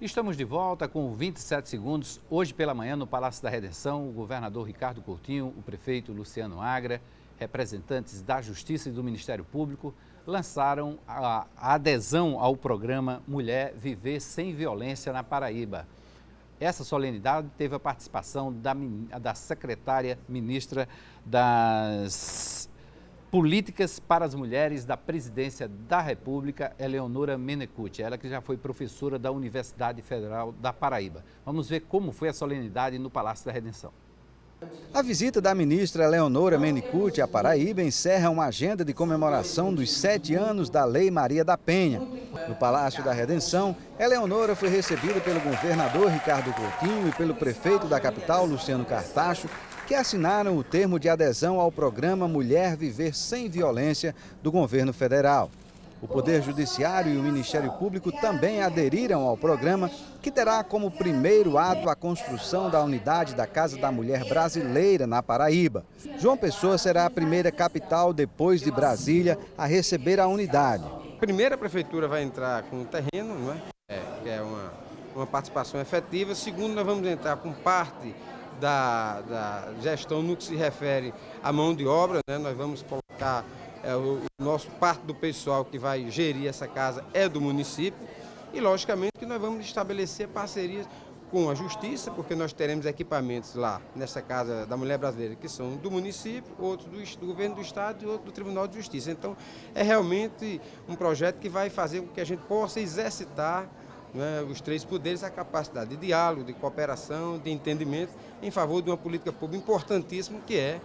Estamos de volta com 27 segundos. Hoje pela manhã, no Palácio da Redenção, o governador Ricardo Coutinho, o prefeito Luciano Agra, representantes da Justiça e do Ministério Público lançaram a adesão ao programa Mulher Viver Sem Violência na Paraíba. Essa solenidade teve a participação da secretária ministra das Políticas para as Mulheres da Presidência da República, Eleonora Menecute, ela que já foi professora da Universidade Federal da Paraíba. Vamos ver como foi a solenidade no Palácio da Redenção. A visita da ministra Eleonora Menecute à Paraíba encerra uma agenda de comemoração dos 7 anos da Lei Maria da Penha. No Palácio da Redenção, Eleonora foi recebida pelo governador Ricardo Coutinho e pelo prefeito da capital, Luciano Cartacho, que assinaram o termo de adesão ao programa Mulher Viver Sem Violência do governo federal. O Poder Judiciário e o Ministério Público também aderiram ao programa, que terá como primeiro ato a construção da unidade da Casa da Mulher Brasileira na Paraíba. João Pessoa será a primeira capital, depois de Brasília, a receber a unidade. Primeiro, a prefeitura vai entrar com o terreno, não é? Que é uma participação efetiva. Segundo, nós vamos entrar com parte da gestão no que se refere à mão de obra, né? Nós vamos colocar parte do pessoal que vai gerir essa casa é do município e, logicamente, que nós vamos estabelecer parcerias com a Justiça, porque nós teremos equipamentos lá nessa Casa da Mulher Brasileira que são do município, outros do Governo do Estado e outros do Tribunal de Justiça. Então, é realmente um projeto que vai fazer com que a gente possa exercitar, né, os 3 poderes, a capacidade de diálogo, de cooperação, de entendimento em favor de uma política pública importantíssima que é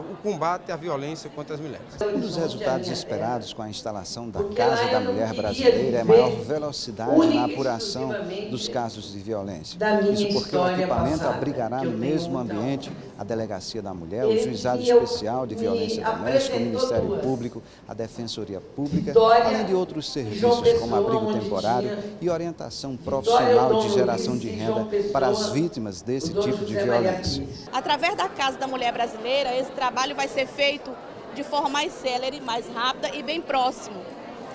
o combate à violência contra as mulheres. Um dos resultados esperados com a instalação da Casa da Mulher Brasileira é maior velocidade na apuração dos casos de violência. Isso porque o equipamento abrigará no mesmo ambiente a Delegacia da Mulher, o Juizado Especial de Violência Doméstica, o Ministério Público, a Defensoria Pública, além de outros serviços como abrigo temporário e orientação profissional de geração de renda para as vítimas desse tipo de violência. Através da Casa da Mulher Brasileira, esse trabalho vai ser feito de forma mais célere, mais rápida e bem próximo.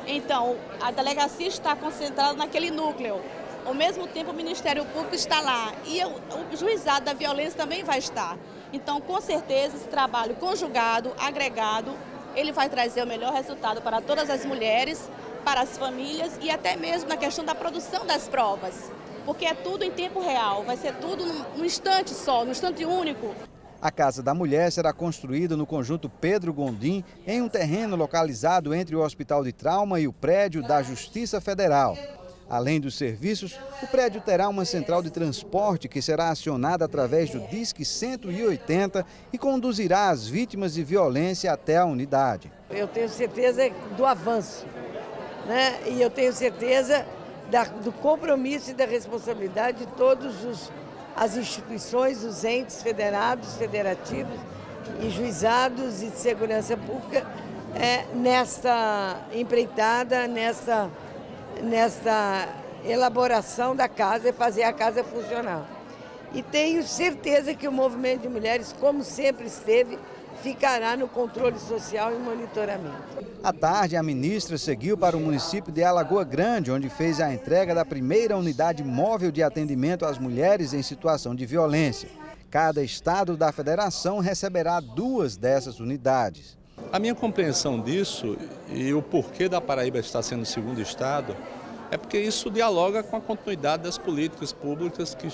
Então, a delegacia está concentrada naquele núcleo. Ao mesmo tempo, o Ministério Público está lá e o Juizado da Violência também vai estar. Então, com certeza, esse trabalho conjugado, agregado, ele vai trazer o melhor resultado para todas as mulheres, para as famílias e até mesmo na questão da produção das provas. Porque é tudo em tempo real, vai ser tudo num instante só, num instante único. A Casa da Mulher será construída no conjunto Pedro Gondim, em um terreno localizado entre o Hospital de Trauma e o prédio da Justiça Federal. Além dos serviços, o prédio terá uma central de transporte que será acionada através do Disque 180 e conduzirá as vítimas de violência até a unidade. Eu tenho certeza do avanço, né? E eu tenho certeza do compromisso e da responsabilidade de todas as instituições, os entes federados, federativos e juizados e de segurança pública nesta empreitada, nesta elaboração da casa e fazer a casa funcionar. E tenho certeza que o movimento de mulheres, como sempre esteve, ficará no controle social e monitoramento. À tarde, a ministra seguiu para o município de Alagoa Grande, onde fez a entrega da primeira unidade móvel de atendimento às mulheres em situação de violência. Cada estado da federação receberá 2 dessas unidades. A minha compreensão disso e o porquê da Paraíba estar sendo o 2º estado é porque isso dialoga com a continuidade das políticas públicas que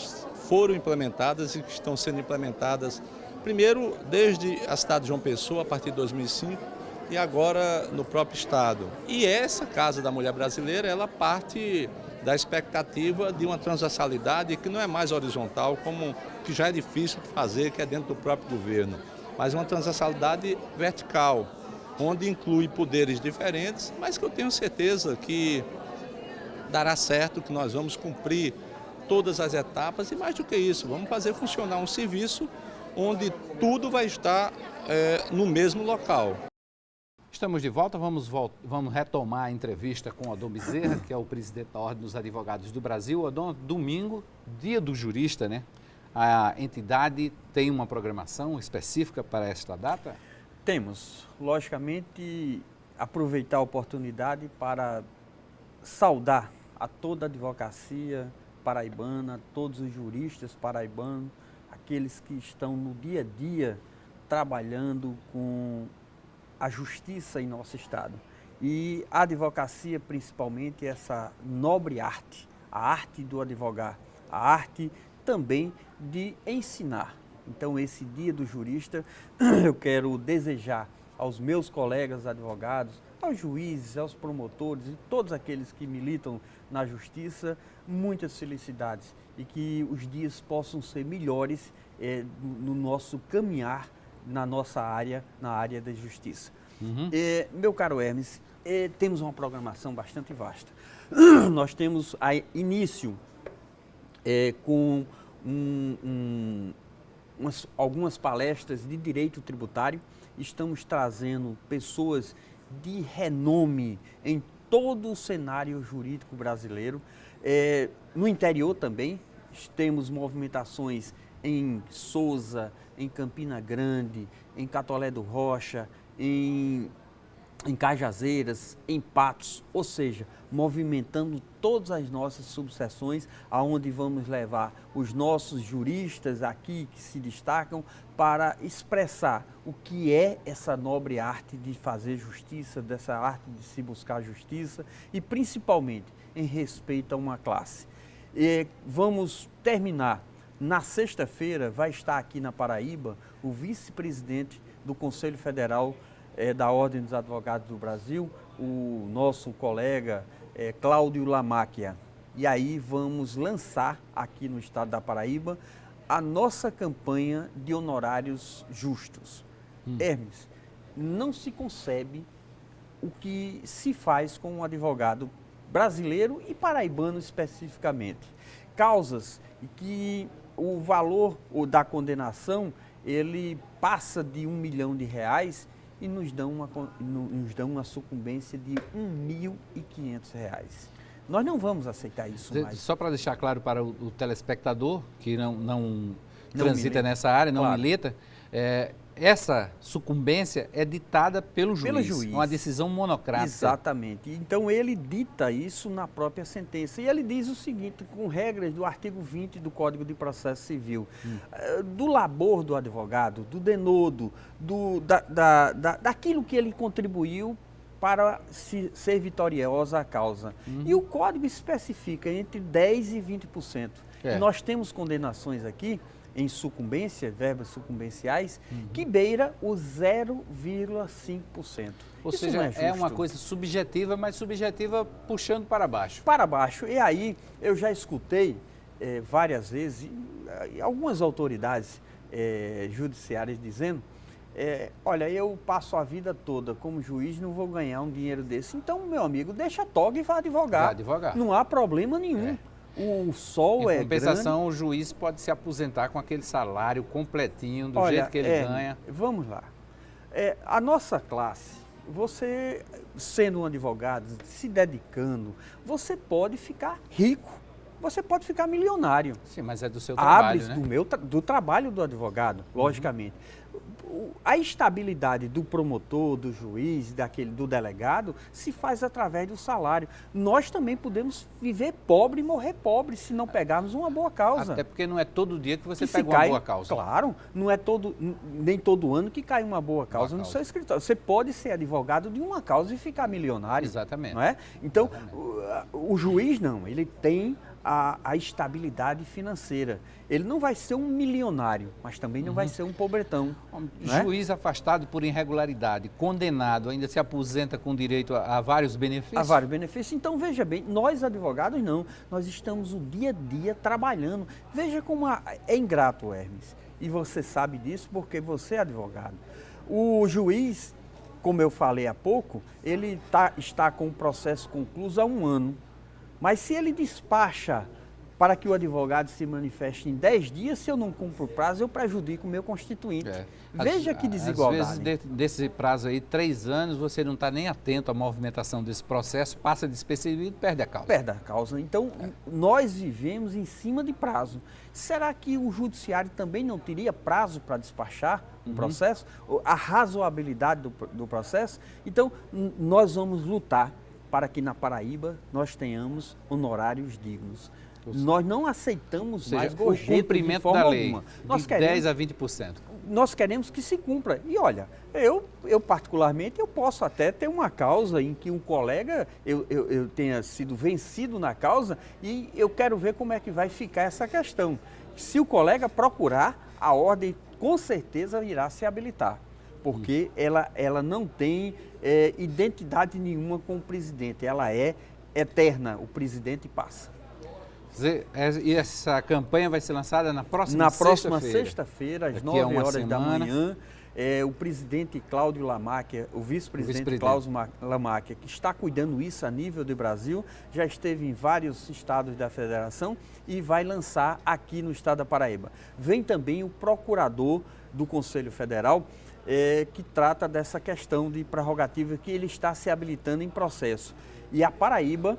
foram implementadas e que estão sendo implementadas, primeiro desde a cidade de João Pessoa, a partir de 2005, e agora no próprio estado. E essa Casa da Mulher Brasileira, ela parte da expectativa de uma transversalidade que não é mais horizontal, como que já é difícil de fazer, que é dentro do próprio governo, mas uma transversalidade vertical, onde inclui poderes diferentes, mas que eu tenho certeza que dará certo, que nós vamos cumprir todas as etapas e, mais do que isso, vamos fazer funcionar um serviço onde tudo vai estar no mesmo local. Estamos de volta, vamos retomar a entrevista com Odon Bezerra, que é o presidente da Ordem dos Advogados do Brasil. Odon, domingo, dia do jurista, né? A entidade tem uma programação específica para esta data? Temos, logicamente, aproveitar a oportunidade para saudar a toda a advocacia paraibana, todos os juristas paraibanos, aqueles que estão no dia a dia trabalhando com a justiça em nosso estado. E a advocacia, principalmente, essa nobre arte, a arte do advogar, a arte também de ensinar. Então, esse Dia do Jurista, eu quero desejar aos meus colegas advogados, aos juízes, aos promotores e todos aqueles que militam na justiça, muitas felicidades e que os dias possam ser melhores no nosso caminhar na nossa área, na área da justiça. Meu caro Hermes, temos uma programação bastante vasta. Nós temos início com algumas palestras de direito tributário. Estamos trazendo pessoas de renome em todo o cenário jurídico brasileiro. No interior também, temos movimentações em Souza, em Campina Grande, em Catolé do Rocha, em Cajazeiras, em Patos, ou seja, movimentando todas as nossas subseções, aonde vamos levar os nossos juristas aqui que se destacam para expressar o que é essa nobre arte de fazer justiça, dessa arte de se buscar justiça e principalmente em respeito a uma classe. Vamos terminar. Na sexta-feira vai estar aqui na Paraíba o vice-presidente do Conselho Federal da Ordem dos Advogados do Brasil, o nosso colega Cláudio Lamáquia. E aí vamos lançar aqui no estado da Paraíba a nossa campanha de honorários justos. Hermes, não se concebe o que se faz com um advogado brasileiro e paraibano especificamente. Causas que o valor da condenação ele passa de R$1 milhão e nos dão uma sucumbência de R$1.500. Nós não vamos aceitar isso mais. Só para deixar claro para o telespectador que não transita nessa área, não milita, essa sucumbência é ditada pelo juiz, uma decisão monocrática. Exatamente. Então ele dita isso na própria sentença. E ele diz o seguinte, com regras do artigo 20 do Código de Processo Civil, do labor do advogado, do denodo, daquilo que ele contribuiu para ser vitoriosa a causa. E o Código especifica entre 10% e 20%. Nós temos condenações aqui em sucumbência, verbas sucumbenciais, que beira o 0,5%. Ou seja, é uma coisa subjetiva, mas subjetiva puxando para baixo. Para baixo. E aí, eu já escutei várias vezes, algumas autoridades judiciárias dizendo, olha, eu passo a vida toda como juiz, não vou ganhar um dinheiro desse. Então, meu amigo, deixa a toga e vá advogar. Vai advogar. Não há problema nenhum. O sol em compensação, grande. O juiz pode se aposentar com aquele salário completinho, do jeito que ele ganha. Vamos lá. A nossa classe, você sendo um advogado, se dedicando, você pode ficar rico, você pode ficar milionário. Sim, mas é do seu trabalho, né? Do trabalho do advogado, logicamente. A estabilidade do promotor, do juiz, do delegado, se faz através do salário. Nós também podemos viver pobre e morrer pobre se não pegarmos uma boa causa. Até porque não é todo dia que você pega uma boa causa. Claro, não é nem todo ano que cai uma boa causa no seu escritório. Você pode ser advogado de uma causa e ficar milionário. Exatamente. Não é? Então, o juiz não, ele tem a estabilidade financeira. Ele não vai ser um milionário, mas também não vai ser um pobretão. Juiz afastado por irregularidade, condenado, ainda se aposenta com direito a vários benefícios? A vários benefícios. Então, veja bem, nós advogados não, nós estamos o dia a dia trabalhando. Veja como é ingrato, Hermes, e você sabe disso porque você é advogado. O juiz, como eu falei há pouco, ele está com o processo concluído há 1 ano. Mas se ele despacha para que o advogado se manifeste em 10 dias, se eu não cumpro o prazo, eu prejudico o meu constituinte. Veja que desigualdade. Às vezes, desse prazo aí, 3 anos, você não está nem atento à movimentação desse processo, passa despercebido e perde a causa. Perde a causa. Então, nós vivemos em cima de prazo. Será que o judiciário também não teria prazo para despachar o processo? A razoabilidade do processo? Então, nós vamos lutar para que na Paraíba nós tenhamos honorários dignos. Nós não aceitamos mais o gorjetas cumprimento de forma da lei, alguma. Nós de queremos, 10 a 20%. nós queremos que se cumpra. E olha, eu particularmente, eu posso até ter uma causa em que um colega, eu tenha sido vencido na causa e eu quero ver como é que vai ficar essa questão. Se o colega procurar, a ordem com certeza irá se habilitar, porque ela não tem identidade nenhuma com o presidente, ela é eterna, o presidente passa. E essa campanha vai ser lançada na próxima sexta-feira, às 9 horas da manhã. O presidente Cláudio Lamáquia, o vice-presidente Cláudio Lamáquia, que está cuidando isso a nível do Brasil, já esteve em vários estados da federação e vai lançar aqui no estado da Paraíba. Vem também o procurador do Conselho Federal, que trata dessa questão de prerrogativa que ele está se habilitando em processo. E a Paraíba,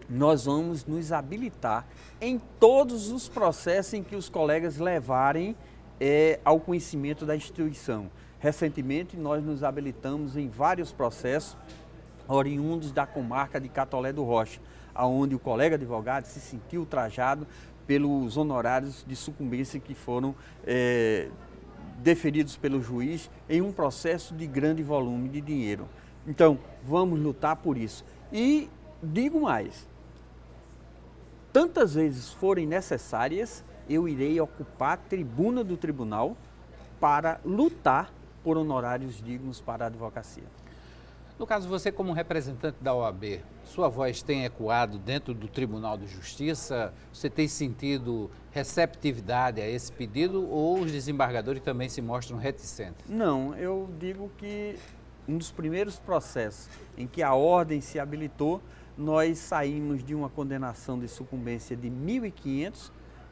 nós vamos nos habilitar em todos os processos em que os colegas levarem ao conhecimento da instituição. Recentemente, nós nos habilitamos em vários processos oriundos da comarca de Catolé do Rocha, onde o colega advogado se sentiu ultrajado pelos honorários de sucumbência que foram deferidos pelo juiz em um processo de grande volume de dinheiro. Então, vamos lutar por isso. E digo mais, tantas vezes forem necessárias, eu irei ocupar a tribuna do tribunal para lutar por honorários dignos para a advocacia. No caso, você como representante da OAB, sua voz tem ecoado dentro do Tribunal de Justiça? Você tem sentido receptividade a esse pedido ou os desembargadores também se mostram reticentes? Não, eu digo que um dos primeiros processos em que a ordem se habilitou, nós saímos de uma condenação de sucumbência de R$ 1.500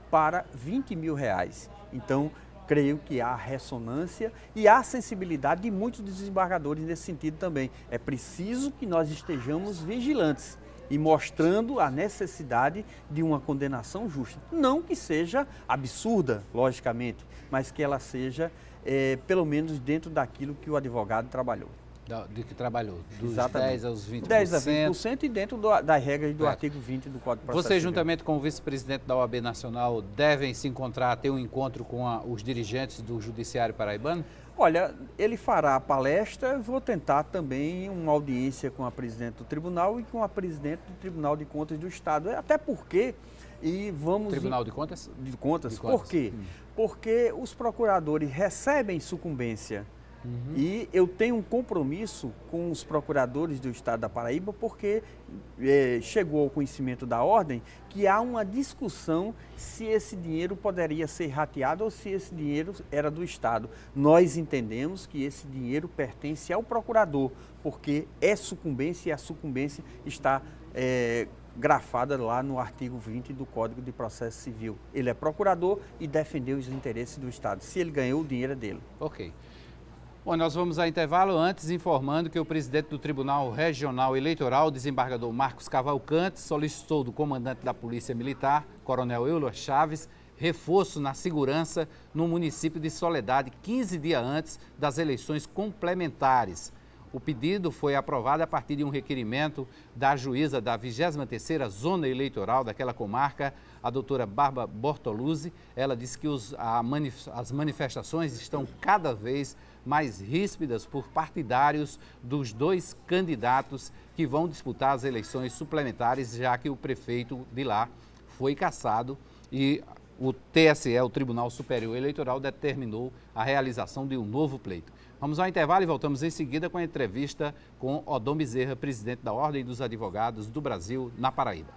para R$ 20.000. Então, creio que há ressonância e há sensibilidade de muitos desembargadores nesse sentido também. É preciso que nós estejamos vigilantes e mostrando a necessidade de uma condenação justa. Não que seja absurda, logicamente, mas que ela seja, pelo menos, dentro daquilo que o advogado trabalhou. De que trabalhou, dos Exatamente. 10 aos 20%. 10 a 20% e dentro das regras do artigo 20 do Código de Processo Você, Civil. juntamente com o vice-presidente da OAB Nacional, devem se encontrar, ter um encontro com os dirigentes do Judiciário Paraibano? Olha, ele fará a palestra, vou tentar também uma audiência com a presidente do tribunal e com a presidente do Tribunal de Contas do Estado, até porque... Tribunal de Contas? De Contas. Por quê? Porque os procuradores recebem sucumbência. E eu tenho um compromisso com os procuradores do Estado da Paraíba porque chegou ao conhecimento da ordem que há uma discussão se esse dinheiro poderia ser rateado ou se esse dinheiro era do Estado. Nós entendemos que esse dinheiro pertence ao procurador, porque é sucumbência e a sucumbência está grafada lá no artigo 20 do Código de Processo Civil. Ele é procurador e defendeu os interesses do Estado. Se ele ganhou, o dinheiro é dele. Ok. Bom, nós vamos a intervalo, antes informando que o presidente do Tribunal Regional Eleitoral, o desembargador Marcos Cavalcante, solicitou do comandante da Polícia Militar, Coronel Euler Chaves, reforço na segurança no município de Soledade, 15 dias antes das eleições complementares. O pedido foi aprovado a partir de um requerimento da juíza da 23ª Zona Eleitoral daquela comarca, a doutora Bárbara Bortoluzzi. Ela disse que as manifestações estão cada vez mais ríspidas por partidários dos dois candidatos que vão disputar as eleições suplementares, já que o prefeito de lá foi cassado e o TSE, o Tribunal Superior Eleitoral, determinou a realização de um novo pleito. Vamos ao intervalo e voltamos em seguida com a entrevista com Odon Bezerra, presidente da Ordem dos Advogados do Brasil, na Paraíba.